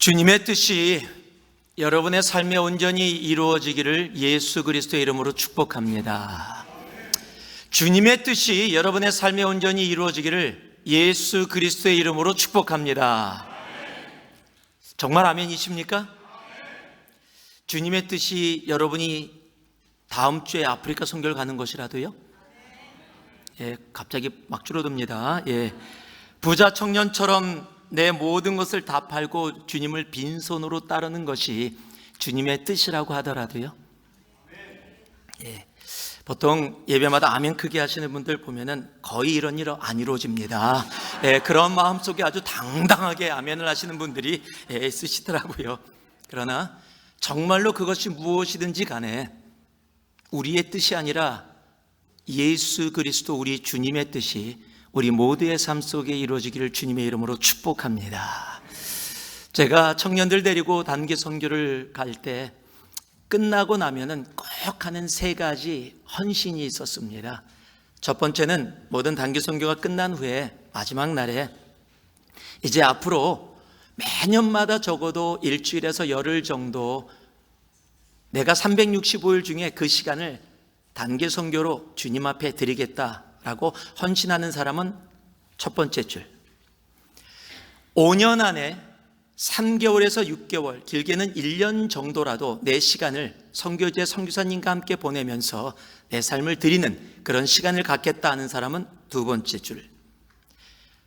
주님의 뜻이 여러분의 삶에 온전히 이루어지기를 예수 그리스도의 이름으로 축복합니다. 주님의 뜻이 여러분의 삶에 온전히 이루어지기를 예수 그리스도의 이름으로 축복합니다. 정말 아멘이십니까? 주님의 뜻이 여러분이 다음 주에 아프리카 선교를 가는 것이라도요? 예, 갑자기 막 줄어듭니다. 예, 부자 청년처럼 내 모든 것을 다 팔고 주님을 빈손으로 따르는 것이 주님의 뜻이라고 하더라도요. 예, 보통 예배마다 아멘 크게 하시는 분들 보면은 거의 이런 일 안 이루어집니다. 예, 그런 마음속에 아주 당당하게 아멘을 하시는 분들이 있으시더라고요. 그러나 정말로 그것이 무엇이든지 간에 우리의 뜻이 아니라 예수 그리스도 우리 주님의 뜻이 우리 모두의 삶 속에 이루어지기를 주님의 이름으로 축복합니다. 제가 청년들 데리고 단기 선교를 갈 때 끝나고 나면은 꼭 하는 세 가지 헌신이 있었습니다. 첫 번째는 모든 단기 선교가 끝난 후에 마지막 날에 이제 앞으로 매년마다 적어도 일주일에서 열흘 정도 내가 365일 중에 그 시간을 단기 선교로 주님 앞에 드리겠다라고 헌신하는 사람은 첫 번째 줄. 5년 안에 3개월에서 6개월, 길게는 1년 정도라도 내 시간을 선교제 선교사님과 함께 보내면서 내 삶을 드리는 그런 시간을 갖겠다 하는 사람은 두 번째 줄.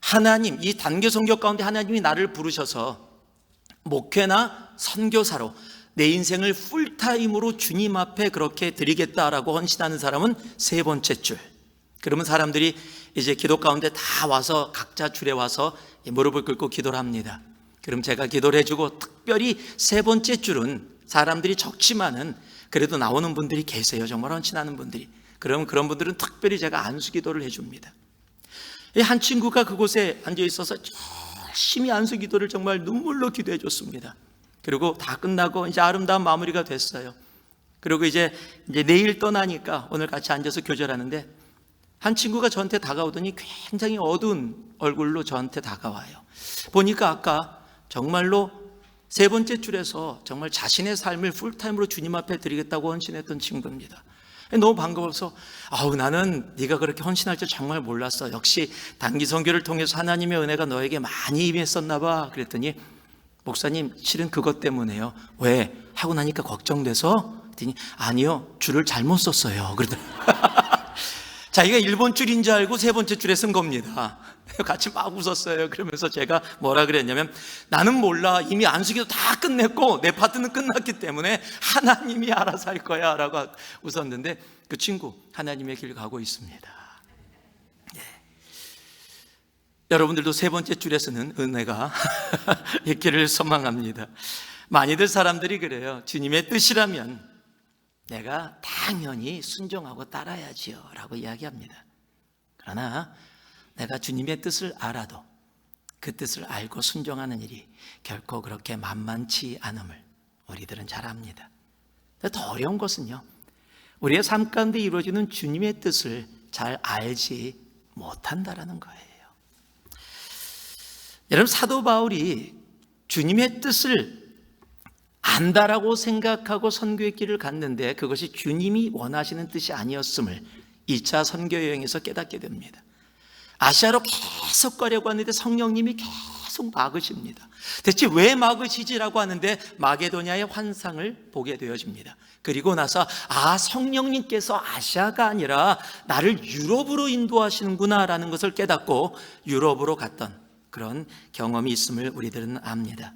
하나님, 이 단기 선교 가운데 하나님이 나를 부르셔서 목회나 선교사로 내 인생을 풀타임으로 주님 앞에 그렇게 드리겠다라고 헌신하는 사람은 세 번째 줄. 그러면 사람들이 이제 기도 가운데 다 와서 각자 줄에 와서 무릎을 꿇고 기도를 합니다. 그럼 제가 기도를 해주고 특별히 세 번째 줄은 사람들이 적지만은 그래도 나오는 분들이 계세요. 정말 헌신하는 분들이. 그럼 그런 분들은 특별히 제가 안수 기도를 해줍니다. 한 친구가 그곳에 앉아 있어서 열심히 안수 기도를 정말 눈물로 기도해 줬습니다. 그리고 다 끝나고 이제 아름다운 마무리가 됐어요. 그리고 이제 내일 떠나니까 오늘 같이 앉아서 교절하는데 한 친구가 저한테 다가오더니 굉장히 어두운 얼굴로 저한테 다가와요. 보니까 아까 정말로 세 번째 줄에서 정말 자신의 삶을 풀타임으로 주님 앞에 드리겠다고 헌신했던 친구입니다. 너무 반가워서 나는 네가 그렇게 헌신할 줄 정말 몰랐어. 역시 단기 선교를 통해서 하나님의 은혜가 너에게 많이 임했었나 봐. 그랬더니 목사님 실은 그것 때문에요. 왜? 하고 나니까 걱정돼서 그랬더니 아니요, 줄을 잘못 썼어요. 그러더라고요. 자기가 1번 줄인 줄 알고 세 번째 줄에 쓴 겁니다. 같이 막 웃었어요. 그러면서 제가 뭐라 그랬냐면 나는 몰라. 이미 안수기도 다 끝냈고 내 파트는 끝났기 때문에 하나님이 알아서 할 거야 라고 웃었는데 그 친구 하나님의 길 가고 있습니다. 네. 여러분들도 세 번째 줄에 쓰는 은혜가 있기를 소망합니다. 많이들 사람들이 그래요. 주님의 뜻이라면 내가 당연히 순종하고 따라야지요 라고 이야기합니다. 그러나 내가 주님의 뜻을 알아도 그 뜻을 알고 순종하는 일이 결코 그렇게 만만치 않음을 우리들은 잘 압니다. 더 어려운 것은요, 우리의 삶 가운데 이루어지는 주님의 뜻을 잘 알지 못한다라는 거예요. 여러분, 사도 바울이 주님의 뜻을 안다라고 생각하고 선교의 길을 갔는데 그것이 주님이 원하시는 뜻이 아니었음을 2차 선교 여행에서 깨닫게 됩니다. 아시아로 계속 가려고 하는데 성령님이 계속 막으십니다. 대체 왜 막으시지라고 하는데 마게도냐의 환상을 보게 되어집니다. 그리고 나서 성령님께서 아시아가 아니라 나를 유럽으로 인도하시는구나 라는 것을 깨닫고 유럽으로 갔던 그런 경험이 있음을 우리들은 압니다.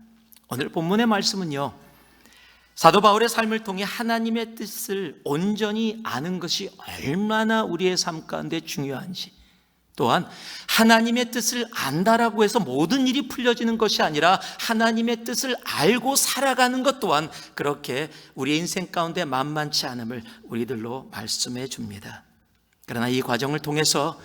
오늘 본문의 말씀은요, 사도 바울의 삶을 통해 하나님의 뜻을 온전히 아는 것이 얼마나 우리의 삶 가운데 중요한지, 또한 하나님의 뜻을 안다라고 해서 모든 일이 풀려지는 것이 아니라 하나님의 뜻을 알고 살아가는 것 또한 그렇게 우리의 인생 가운데 만만치 않음을 우리들로 말씀해 줍니다. 그러나 이 과정을 통해서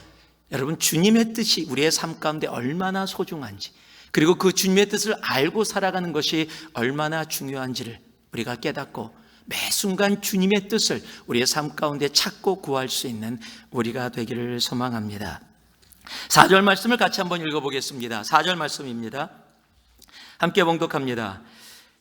여러분, 주님의 뜻이 우리의 삶 가운데 얼마나 소중한지, 그리고 그 주님의 뜻을 알고 살아가는 것이 얼마나 중요한지를 우리가 깨닫고 매 순간 주님의 뜻을 우리의 삶 가운데 찾고 구할 수 있는 우리가 되기를 소망합니다. 4절 말씀을 같이 한번 읽어보겠습니다. 4절 말씀입니다. 함께 봉독합니다.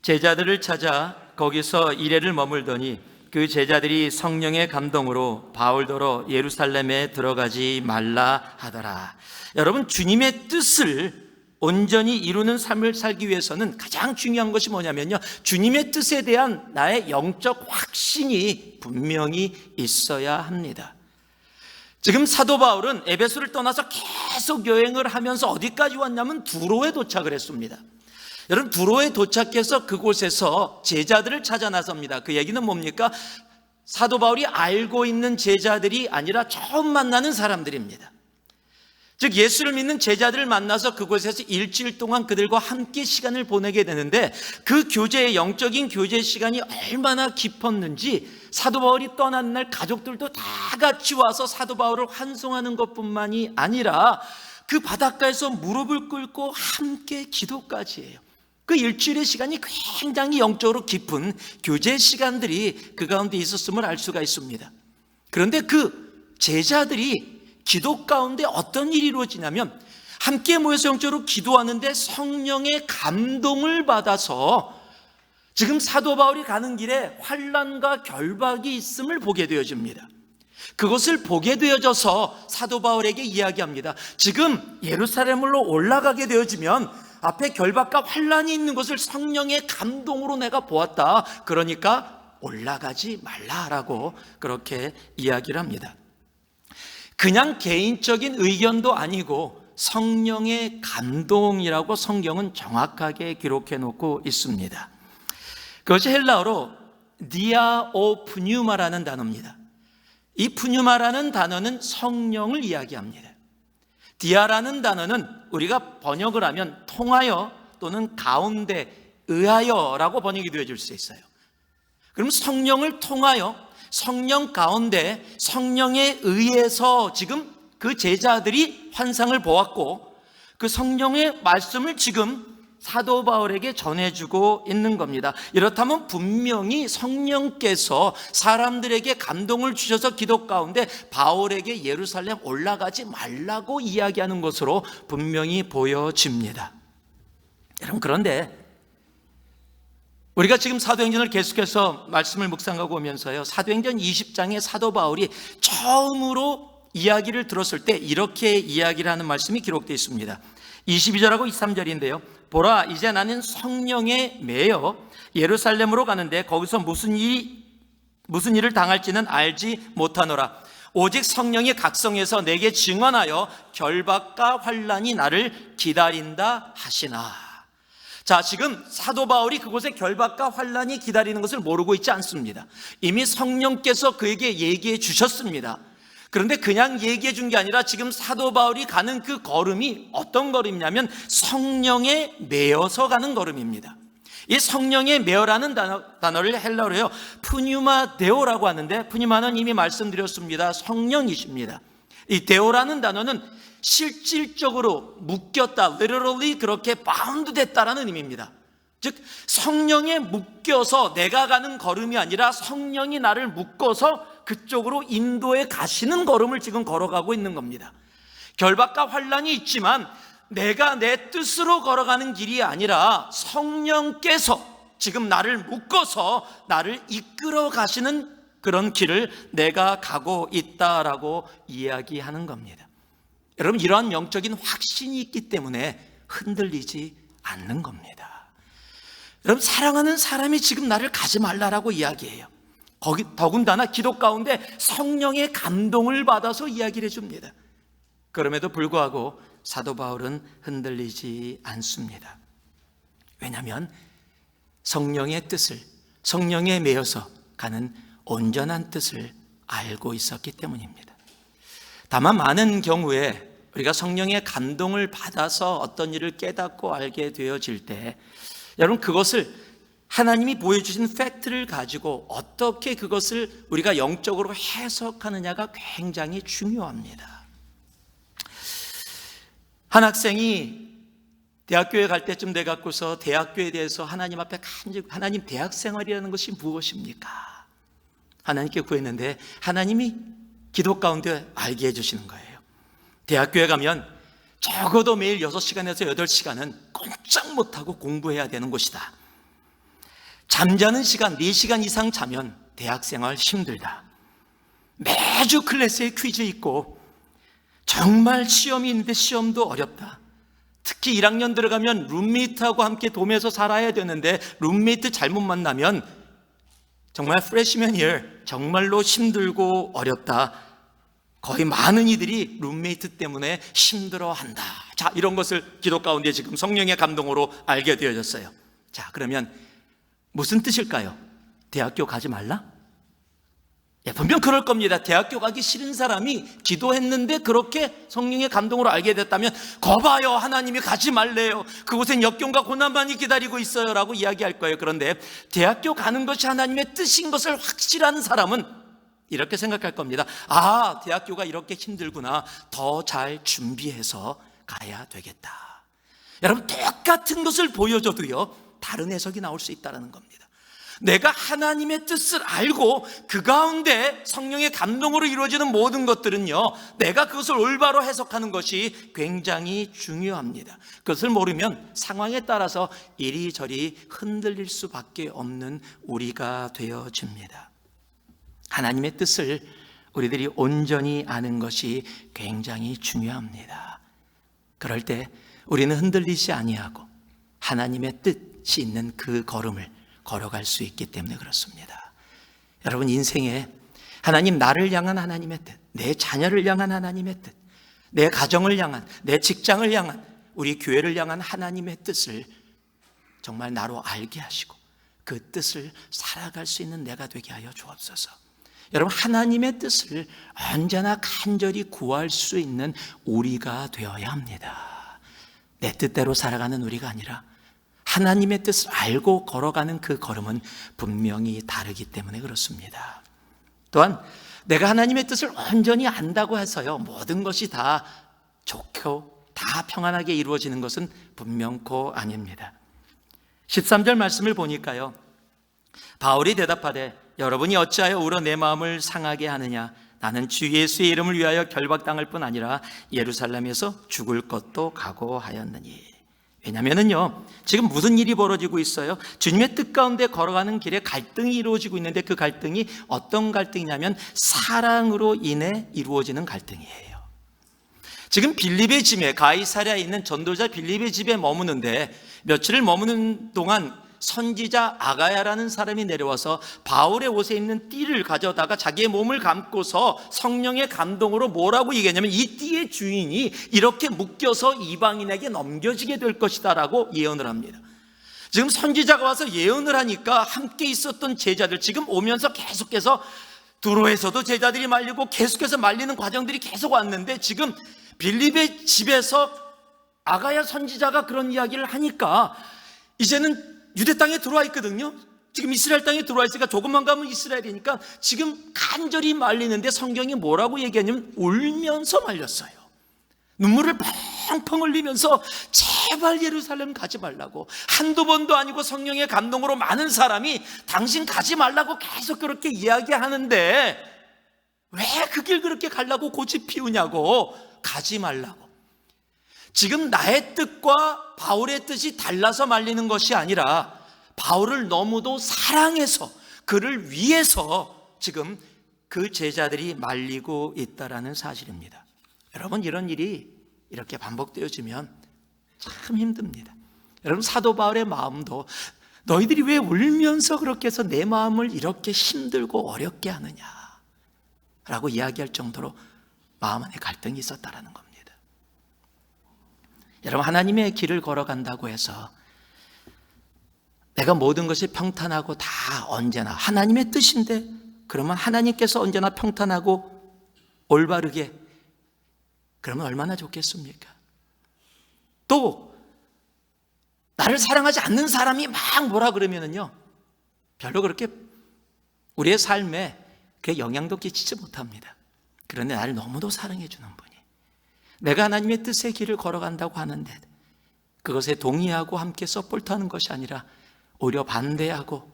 제자들을 찾아 거기서 이레를 머물더니 그 제자들이 성령의 감동으로 바울더러 예루살렘에 들어가지 말라 하더라. 여러분, 주님의 뜻을 온전히 이루는 삶을 살기 위해서는 가장 중요한 것이 뭐냐면요, 주님의 뜻에 대한 나의 영적 확신이 분명히 있어야 합니다. 지금 사도 바울은 에베소를 떠나서 계속 여행을 하면서 어디까지 왔냐면 두로에 도착을 했습니다. 여러분, 두로에 도착해서 그곳에서 제자들을 찾아 나섭니다. 그 얘기는 뭡니까? 사도 바울이 알고 있는 제자들이 아니라 처음 만나는 사람들입니다. 즉, 예수를 믿는 제자들을 만나서 그곳에서 일주일 동안 그들과 함께 시간을 보내게 되는데, 그 교제의 영적인 교제 시간이 얼마나 깊었는지 사도 바울이 떠난 날 가족들도 다 같이 와서 사도 바울을 환송하는 것뿐만이 아니라 그 바닷가에서 무릎을 꿇고 함께 기도까지 해요. 그 일주일의 시간이 굉장히 영적으로 깊은 교제 시간들이 그 가운데 있었음을 알 수가 있습니다. 그런데 그 제자들이 기도 가운데 어떤 일이 이루어지냐면, 함께 모여서 영적으로 기도하는데 성령의 감동을 받아서 지금 사도 바울이 가는 길에 환난과 결박이 있음을 보게 되어집니다. 그것을 보게 되어져서 사도 바울에게 이야기합니다. 지금 예루살렘으로 올라가게 되어지면 앞에 결박과 환난이 있는 것을 성령의 감동으로 내가 보았다. 그러니까 올라가지 말라라고 그렇게 이야기를 합니다. 그냥 개인적인 의견도 아니고 성령의 감동이라고 성경은 정확하게 기록해 놓고 있습니다. 그것이 헬라어로 디아오프뉴마라는 단어입니다. 이 푸뉴마라는 단어는 성령을 이야기합니다. 디아라는 단어는 우리가 번역을 하면 통하여 또는 가운데, 의하여라고 번역이 되어질 수 있어요. 그럼 성령을 통하여, 성령 가운데, 성령에 의해서 지금 그 제자들이 환상을 보았고, 그 성령의 말씀을 지금 사도 바울에게 전해주고 있는 겁니다. 이렇다면 분명히 성령께서 사람들에게 감동을 주셔서 기도 가운데 바울에게 예루살렘 올라가지 말라고 이야기하는 것으로 분명히 보여집니다. 여러분, 그런데 우리가 지금 사도행전을 계속해서 말씀을 묵상하고 오면서요, 사도행전 20장에 사도 바울이 처음으로 이야기를 들었을 때 이렇게 이야기를 하는 말씀이 기록되어 있습니다. 22절하고 23절인데요. 보라, 이제 나는 성령에 매여 예루살렘으로 가는데 거기서 무슨 일을 당할지는 알지 못하노라. 오직 성령이 각성해서 내게 증언하여 결박과 환난이 나를 기다린다 하시나. 자, 지금 사도 바울이 그곳에 결박과 환난이 기다리는 것을 모르고 있지 않습니다. 이미 성령께서 그에게 얘기해 주셨습니다. 그런데 그냥 얘기해 준 게 아니라 지금 사도 바울이 가는 그 걸음이 어떤 걸음이냐면 성령에 매여서 가는 걸음입니다. 이 성령에 매여라는 단어를 헬라어로요 푸뉴마 데오라고 하는데, 푸뉴마는 이미 말씀드렸습니다. 성령이십니다. 이 데오라는 단어는 실질적으로 묶였다, literally 그렇게 bound 됐다라는 의미입니다. 즉 성령에 묶여서 내가 가는 걸음이 아니라 성령이 나를 묶어서 그쪽으로 인도해 가시는 걸음을 지금 걸어가고 있는 겁니다. 결박과 환난이 있지만 내가 내 뜻으로 걸어가는 길이 아니라 성령께서 지금 나를 묶어서 나를 이끌어 가시는 그런 길을 내가 가고 있다라고 이야기하는 겁니다. 여러분, 이러한 영적인 확신이 있기 때문에 흔들리지 않는 겁니다. 여러분, 사랑하는 사람이 지금 나를 가지 말라라고 이야기해요. 더군다나 기도 가운데 성령의 감동을 받아서 이야기를 해줍니다. 그럼에도 불구하고 사도 바울은 흔들리지 않습니다. 왜냐하면 성령의 뜻을, 성령에 매여서 가는 온전한 뜻을 알고 있었기 때문입니다. 다만 많은 경우에 우리가 성령의 감동을 받아서 어떤 일을 깨닫고 알게 되어질 때, 여러분, 그것을 하나님이 보여주신 팩트를 가지고 어떻게 그것을 우리가 영적으로 해석하느냐가 굉장히 중요합니다. 한 학생이 대학교에 갈 때쯤 돼 갖고서 대학교에 대해서 하나님 앞에 간절히, 하나님, 대학 생활이라는 것이 무엇입니까? 하나님께 구했는데 하나님이 기도 가운데 알게 해주시는 거예요. 대학교에 가면 적어도 매일 6시간에서 8시간은 꼼짝 못하고 공부해야 되는 곳이다. 잠자는 시간 4시간 이상 자면 대학생활 힘들다. 매주 클래스에 퀴즈 있고 정말 시험이 있는데 시험도 어렵다. 특히 1학년 들어가면 룸메이트하고 함께 도매에서 살아야 되는데 룸메이트 잘못 만나면 정말 프레시맨 이어 정말로 힘들고 어렵다. 거의 많은 이들이 룸메이트 때문에 힘들어한다. 자, 이런 것을 기도 가운데 지금 성령의 감동으로 알게 되어졌어요. 자, 그러면 무슨 뜻일까요? 대학교 가지 말라? 분명 그럴 겁니다. 대학교 가기 싫은 사람이 기도했는데 그렇게 성령의 감동으로 알게 됐다면 거봐요, 하나님이 가지 말래요. 그곳엔 역경과 고난만이 기다리고 있어요 라고 이야기할 거예요. 그런데 대학교 가는 것이 하나님의 뜻인 것을 확실한 사람은 이렇게 생각할 겁니다. 아, 대학교가 이렇게 힘들구나. 더 잘 준비해서 가야 되겠다. 여러분, 똑같은 것을 보여줘도요, 다른 해석이 나올 수 있다는 겁니다. 내가 하나님의 뜻을 알고 그 가운데 성령의 감동으로 이루어지는 모든 것들은요, 내가 그것을 올바로 해석하는 것이 굉장히 중요합니다. 그것을 모르면 상황에 따라서 이리저리 흔들릴 수밖에 없는 우리가 되어집니다. 하나님의 뜻을 우리들이 온전히 아는 것이 굉장히 중요합니다. 그럴 때 우리는 흔들리지 아니하고 하나님의 뜻이 있는 그 걸음을 걸어갈 수 있기 때문에 그렇습니다. 여러분, 인생에 하나님, 나를 향한 하나님의 뜻, 내 자녀를 향한 하나님의 뜻, 내 가정을 향한, 내 직장을 향한, 우리 교회를 향한 하나님의 뜻을 정말 나로 알게 하시고 그 뜻을 살아갈 수 있는 내가 되게 하여 주옵소서. 여러분, 하나님의 뜻을 언제나 간절히 구할 수 있는 우리가 되어야 합니다. 내 뜻대로 살아가는 우리가 아니라 하나님의 뜻을 알고 걸어가는 그 걸음은 분명히 다르기 때문에 그렇습니다. 또한 내가 하나님의 뜻을 온전히 안다고 해서요, 모든 것이 다 좋고 다 평안하게 이루어지는 것은 분명코 아닙니다. 13절 말씀을 보니까요, 바울이 대답하되 여러분이 어찌하여 울어 내 마음을 상하게 하느냐. 나는 주 예수의 이름을 위하여 결박당할 뿐 아니라 예루살렘에서 죽을 것도 각오하였느니. 왜냐면은요, 지금 무슨 일이 벌어지고 있어요? 주님의 뜻 가운데 걸어가는 길에 갈등이 이루어지고 있는데 그 갈등이 어떤 갈등이냐면 사랑으로 인해 이루어지는 갈등이에요. 지금 빌립의 집에, 가이사랴에 있는 전도자 빌립의 집에 머무는데 며칠을 머무는 동안 선지자 아가야라는 사람이 내려와서 바울의 옷에 있는 띠를 가져다가 자기의 몸을 감고서 성령의 감동으로 뭐라고 얘기하냐면 이 띠의 주인이 이렇게 묶여서 이방인에게 넘겨지게 될 것이다 라고 예언을 합니다. 지금 선지자가 와서 예언을 하니까 함께 있었던 제자들, 지금 오면서 계속해서 두로에서도 제자들이 말리고 계속해서 말리는 과정들이 계속 왔는데 지금 빌립의 집에서 아가야 선지자가 그런 이야기를 하니까 이제는 유대 땅에 들어와 있거든요. 지금 이스라엘 땅에 들어와 있으니까 조금만 가면 이스라엘이니까 지금 간절히 말리는데 성경이 뭐라고 얘기하냐면 울면서 말렸어요. 눈물을 펑펑 흘리면서 제발 예루살렘 가지 말라고. 한두 번도 아니고 성령의 감동으로 많은 사람이 당신 가지 말라고 계속 그렇게 이야기하는데 왜 그 길 그렇게 가려고 고집 피우냐고. 가지 말라고. 지금 나의 뜻과 바울의 뜻이 달라서 말리는 것이 아니라 바울을 너무도 사랑해서 그를 위해서 지금 그 제자들이 말리고 있다라는 사실입니다. 여러분, 이런 일이 이렇게 반복되어지면 참 힘듭니다. 여러분, 사도 바울의 마음도 너희들이 왜 울면서 그렇게 해서 내 마음을 이렇게 힘들고 어렵게 하느냐 라고 이야기할 정도로 마음 안에 갈등이 있었다라는 겁니다. 여러분, 하나님의 길을 걸어간다고 해서 내가 모든 것이 평탄하고 다 언제나 하나님의 뜻인데 그러면 하나님께서 언제나 평탄하고 올바르게 그러면 얼마나 좋겠습니까? 또 나를 사랑하지 않는 사람이 막 뭐라 그러면은요, 별로 그렇게 우리의 삶에 그 영향도 끼치지 못합니다. 그런데 나를 너무도 사랑해 주는 분이, 내가 하나님의 뜻의 길을 걸어간다고 하는데 그것에 동의하고 함께 서포트하는 것이 아니라 오히려 반대하고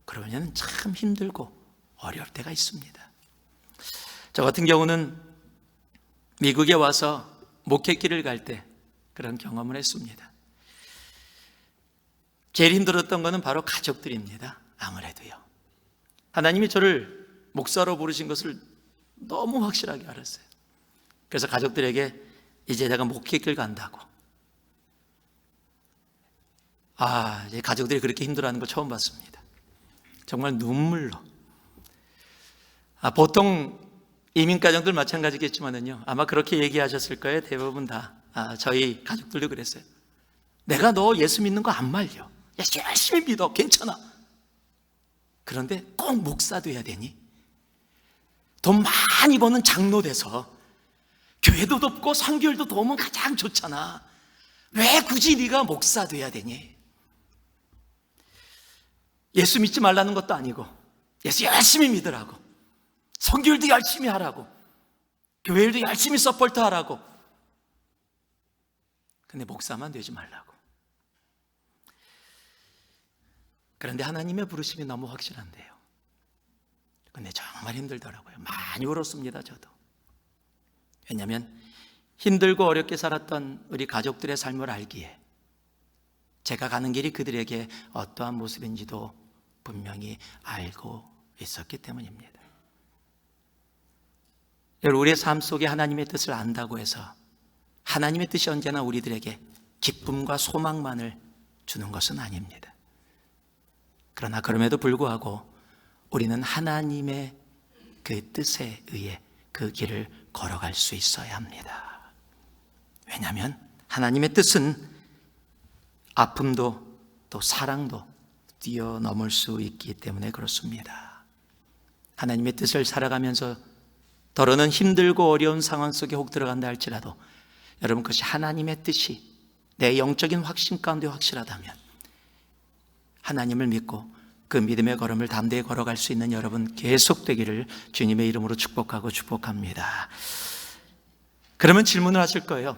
그러면 참 힘들고 어려울 때가 있습니다. 저 같은 경우는 미국에 와서 목회길을 갈 때 그런 경험을 했습니다. 제일 힘들었던 것은 바로 가족들입니다. 아무래도요. 하나님이 저를 목사로 부르신 것을 너무 확실하게 알았어요. 그래서 가족들에게 이제 내가 목회길 간다고. 이제 가족들이 그렇게 힘들어하는 걸 처음 봤습니다. 정말 눈물로. 보통 이민가정들 마찬가지겠지만은요, 아마 그렇게 얘기하셨을 거예요. 대부분 다. 저희 가족들도 그랬어요. 내가 너 예수 믿는 거 안 말려. 야, 열심히 믿어. 괜찮아. 그런데 꼭 목사 돼야 되니? 돈 많이 버는 장로 돼서 교회도 돕고 선교일도 도우면 가장 좋잖아. 왜 굳이 네가 목사 돼야 되니? 예수 믿지 말라는 것도 아니고 예수 열심히 믿으라고, 선교일도 열심히 하라고, 교회일도 열심히 서포트 하라고. 근데 목사만 되지 말라고. 그런데 하나님의 부르심이 너무 확실한데요. 근데 정말 힘들더라고요. 많이 울었습니다, 저도. 왜냐하면 힘들고 어렵게 살았던 우리 가족들의 삶을 알기에 제가 가는 길이 그들에게 어떠한 모습인지도 분명히 알고 있었기 때문입니다. 여러분, 우리의 삶 속에 하나님의 뜻을 안다고 해서 하나님의 뜻이 언제나 우리들에게 기쁨과 소망만을 주는 것은 아닙니다. 그러나 그럼에도 불구하고 우리는 하나님의 그 뜻에 의해 그 길을 걸어갈 수 있어야 합니다. 왜냐하면 하나님의 뜻은 아픔도 또 사랑도 뛰어넘을 수 있기 때문에 그렇습니다. 하나님의 뜻을 살아가면서 더러는 힘들고 어려운 상황 속에 혹 들어간다 할지라도 여러분, 그것이 하나님의 뜻이 내 영적인 확신 가운데 확실하다면 하나님을 믿고 그 믿음의 걸음을 담대히 걸어갈 수 있는 여러분 계속되기를 주님의 이름으로 축복하고 축복합니다. 그러면 질문을 하실 거예요.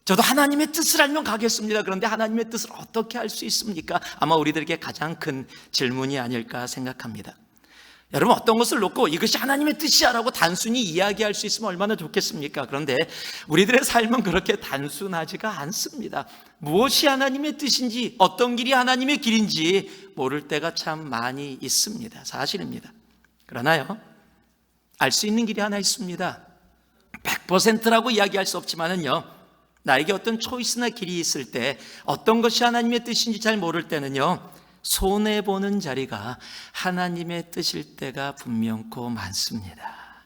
저도 하나님의 뜻을 알면 가겠습니다. 그런데 하나님의 뜻을 어떻게 알 수 있습니까? 아마 우리들에게 가장 큰 질문이 아닐까 생각합니다. 여러분, 어떤 것을 놓고 이것이 하나님의 뜻이야 라고 단순히 이야기할 수 있으면 얼마나 좋겠습니까? 그런데 우리들의 삶은 그렇게 단순하지가 않습니다. 무엇이 하나님의 뜻인지, 어떤 길이 하나님의 길인지 모를 때가 참 많이 있습니다. 사실입니다. 그러나요, 알 수 있는 길이 하나 있습니다. 100%라고 이야기할 수 없지만은요, 나에게 어떤 초이스나 길이 있을 때, 어떤 것이 하나님의 뜻인지 잘 모를 때는요, 손해보는 자리가 하나님의 뜻일 때가 분명코 많습니다.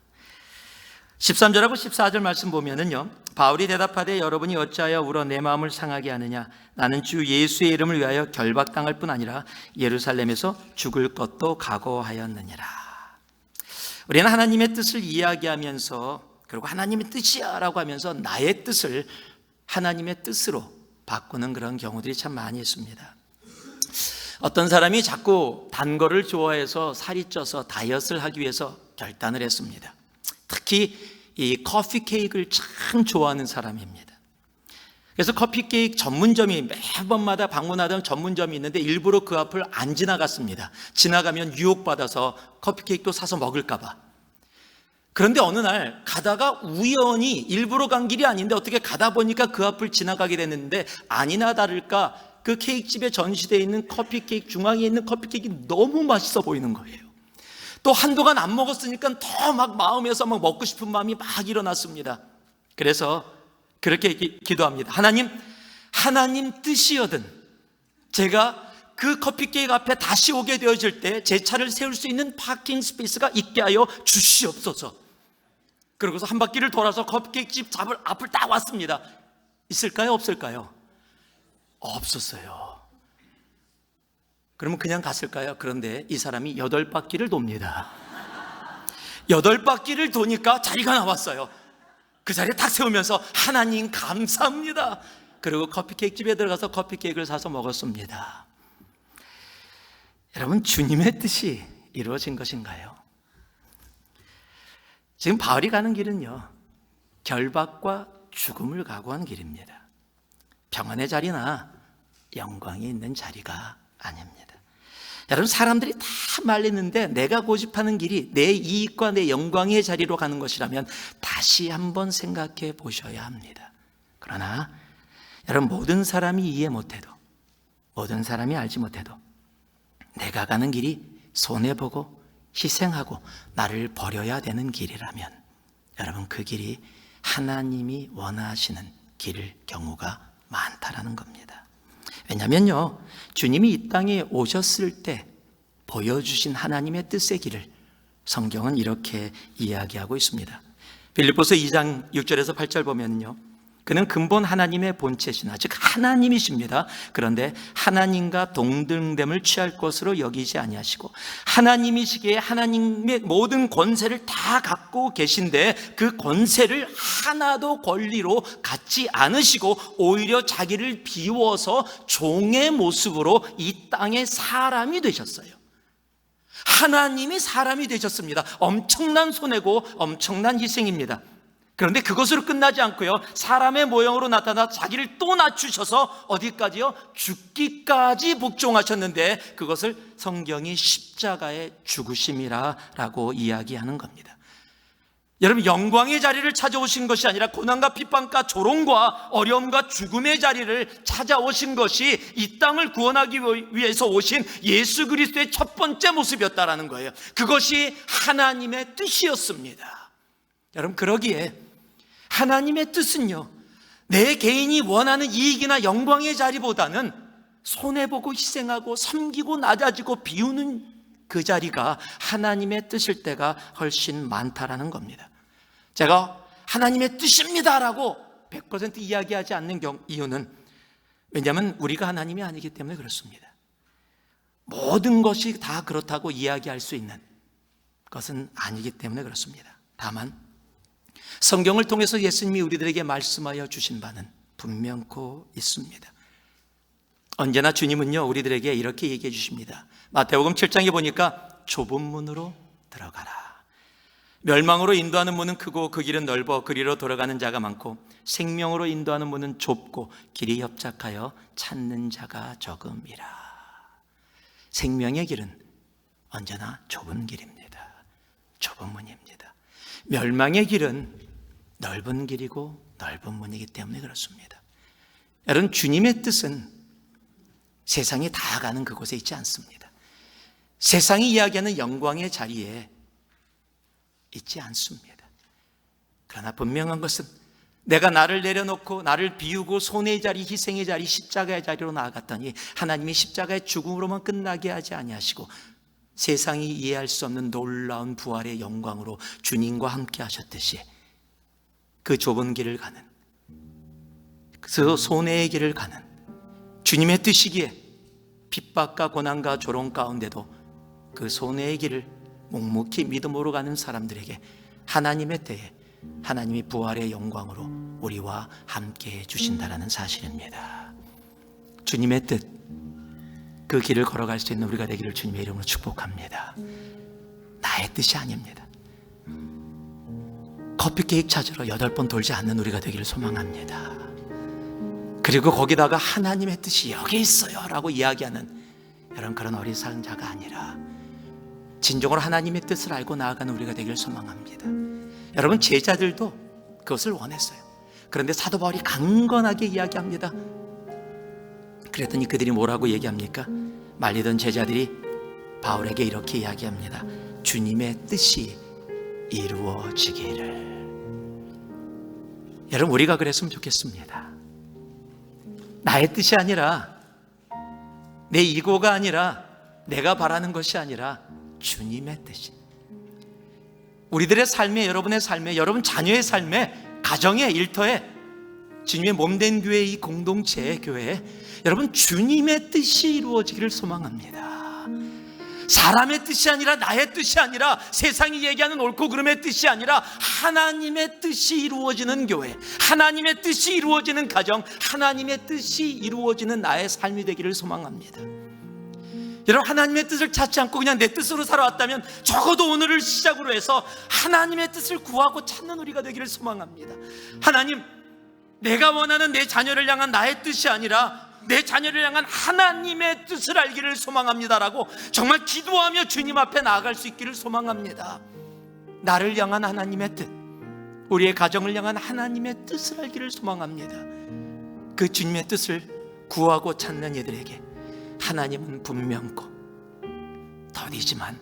13절하고 14절 말씀 보면은요, 바울이 대답하되 여러분이 어찌하여 울어 내 마음을 상하게 하느냐? 나는 주 예수의 이름을 위하여 결박당할 뿐 아니라 예루살렘에서 죽을 것도 각오하였느니라. 우리는 하나님의 뜻을 이야기하면서, 그리고 하나님의 뜻이야 라고 하면서 나의 뜻을 하나님의 뜻으로 바꾸는 그런 경우들이 참 많이 있습니다. 어떤 사람이 자꾸 단 거를 좋아해서 살이 쪄서 다이어트를 하기 위해서 결단을 했습니다. 특히 이 커피 케이크를 참 좋아하는 사람입니다. 그래서 커피 케이크 전문점이 매번마다 방문하던 전문점이 있는데 일부러 그 앞을 안 지나갔습니다. 지나가면 유혹받아서 커피 케이크도 사서 먹을까 봐. 그런데 어느 날 가다가 우연히, 일부러 간 길이 아닌데 어떻게 가다 보니까 그 앞을 지나가게 됐는데, 아니나 다를까 그 케이크집에 전시되어 있는 커피 케이크, 중앙에 있는 커피 케이크가 너무 맛있어 보이는 거예요. 또 한동안 안 먹었으니까 더 막 마음에서 막 먹고 싶은 마음이 막 일어났습니다. 그래서 그렇게 기도합니다. 하나님 뜻이여든 제가 그 커피 케이크 앞에 다시 오게 되어질 때 제 차를 세울 수 있는 파킹 스페이스가 있게 하여 주시옵소서. 그러고서 한 바퀴를 돌아서 커피 케이크 집 앞을 딱 왔습니다. 있을까요? 없을까요? 없었어요. 그러면 그냥 갔을까요? 그런데 이 사람이 8바퀴를 돕니다. 8바퀴를 도니까 자리가 나왔어요. 그 자리에 딱 세우면서 하나님 감사합니다. 그리고 커피 케이크 집에 들어가서 커피 케이크를 사서 먹었습니다. 여러분, 주님의 뜻이 이루어진 것인가요? 지금 바울이 가는 길은요, 결박과 죽음을 각오한 길입니다. 평안의 자리나 영광이 있는 자리가 아닙니다. 여러분, 사람들이 다 말리는데 내가 고집하는 길이 내 이익과 내 영광의 자리로 가는 것이라면 다시 한번 생각해 보셔야 합니다. 그러나 여러분, 모든 사람이 이해 못해도, 모든 사람이 알지 못해도 내가 가는 길이 손해보고 희생하고 나를 버려야 되는 길이라면 여러분, 그 길이 하나님이 원하시는 길일 경우가 많다라는 겁니다. 왜냐면요, 주님이 이 땅에 오셨을 때 보여주신 하나님의 뜻의 길을 성경은 이렇게 이야기하고 있습니다. 빌립보서 2장 6절에서 8절 보면요, 그는 근본 하나님의 본체시나 즉 하나님이십니다. 그런데 하나님과 동등됨을 취할 것으로 여기지 아니하시고 하나님이시기에 하나님의 모든 권세를 다 갖고 계신데 그 권세를 하나도 권리로 갖지 않으시고 오히려 자기를 비워서 종의 모습으로 이 땅의 사람이 되셨어요. 하나님이 사람이 되셨습니다. 엄청난 손해고 엄청난 희생입니다. 그런데 그것으로 끝나지 않고요, 사람의 모형으로 나타나 자기를 또 낮추셔서 어디까지요? 죽기까지 복종하셨는데 그것을 성경이 십자가의 죽으심이라고 이야기하는 겁니다. 여러분, 영광의 자리를 찾아오신 것이 아니라 고난과 핍박과 조롱과 어려움과 죽음의 자리를 찾아오신 것이 이 땅을 구원하기 위해서 오신 예수 그리스도의 첫 번째 모습이었다라는 거예요. 그것이 하나님의 뜻이었습니다. 여러분, 그러기에 하나님의 뜻은요, 내 개인이 원하는 이익이나 영광의 자리보다는 손해보고 희생하고 섬기고 낮아지고 비우는 그 자리가 하나님의 뜻일 때가 훨씬 많다라는 겁니다. 제가 하나님의 뜻입니다라고 100% 이야기하지 않는 이유는 왜냐하면 우리가 하나님이 아니기 때문에 그렇습니다. 모든 것이 다 그렇다고 이야기할 수 있는 것은 아니기 때문에 그렇습니다. 다만 성경을 통해서 예수님이 우리들에게 말씀하여 주신 바는 분명코 있습니다. 언제나 주님은요, 우리들에게 이렇게 얘기해 주십니다. 마태복음 7장에 보니까 좁은 문으로 들어가라. 멸망으로 인도하는 문은 크고 그 길은 넓어 그리로 돌아가는 자가 많고 생명으로 인도하는 문은 좁고 길이 협착하여 찾는 자가 적음이라. 생명의 길은 언제나 좁은 길입니다. 좁은 문입니다. 멸망의 길은 넓은 길이고 넓은 문이기 때문에 그렇습니다. 여러분, 주님의 뜻은 세상이 다 가는 그곳에 있지 않습니다. 세상이 이야기하는 영광의 자리에 있지 않습니다. 그러나 분명한 것은 내가 나를 내려놓고 나를 비우고 손해의 자리, 희생의 자리, 십자가의 자리로 나아갔더니 하나님이 십자가의 죽음으로만 끝나게 하지 아니하시고 세상이 이해할 수 없는 놀라운 부활의 영광으로 주님과 함께 하셨듯이 그 좁은 길을 가는, 그 손해의 길을 가는 주님의 뜻이기에 핍박과 고난과 조롱 가운데도 그 손해의 길을 묵묵히 믿음으로 가는 사람들에게 하나님의 때에 하나님이 부활의 영광으로 우리와 함께 해주신다는 사실입니다. 주님의 뜻, 그 길을 걸어갈 수 있는 우리가 되기를 주님의 이름으로 축복합니다. 나의 뜻이 아닙니다. 커피 케이크 찾으러 8번 돌지 않는 우리가 되기를 소망합니다. 그리고 거기다가 하나님의 뜻이 여기 있어요 라고 이야기하는 여러분, 그런 어리석은 자가 아니라 진정으로 하나님의 뜻을 알고 나아가는 우리가 되기를 소망합니다. 여러분, 제자들도 그것을 원했어요. 그런데 사도 바울이 강건하게 이야기합니다. 그랬더니 그들이 뭐라고 얘기합니까? 말리던 제자들이 바울에게 이렇게 이야기합니다. 주님의 뜻이 이루어지기를. 여러분, 우리가 그랬으면 좋겠습니다. 나의 뜻이 아니라, 내 이고가 아니라, 내가 바라는 것이 아니라 주님의 뜻이, 우리들의 삶에, 여러분의 삶에, 여러분 자녀의 삶에, 가정에, 일터에, 주님의 몸된 교회, 이 공동체의 교회에 여러분 주님의 뜻이 이루어지기를 소망합니다. 사람의 뜻이 아니라, 나의 뜻이 아니라, 세상이 얘기하는 옳고 그름의 뜻이 아니라 하나님의 뜻이 이루어지는 교회, 하나님의 뜻이 이루어지는 가정, 하나님의 뜻이 이루어지는 나의 삶이 되기를 소망합니다. 여러분, 하나님의 뜻을 찾지 않고 그냥 내 뜻으로 살아왔다면 적어도 오늘을 시작으로 해서 하나님의 뜻을 구하고 찾는 우리가 되기를 소망합니다. 하나님, 내가 원하는 내 자녀를 향한 나의 뜻이 아니라 내 자녀를 향한 하나님의 뜻을 알기를 소망합니다라고 정말 기도하며 주님 앞에 나아갈 수 있기를 소망합니다. 나를 향한 하나님의 뜻, 우리의 가정을 향한 하나님의 뜻을 알기를 소망합니다. 그 주님의 뜻을 구하고 찾는 이들에게 하나님은 분명코 더디지만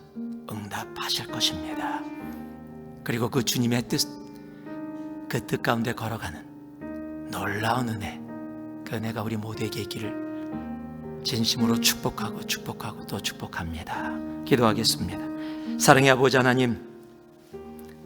응답하실 것입니다. 그리고 그 주님의 뜻, 그 뜻 가운데 걸어가는 놀라운 은혜, 그 은혜가 우리 모두에게 있기를 진심으로 축복하고 또 축복합니다. 기도하겠습니다. 사랑의 아버지 하나님,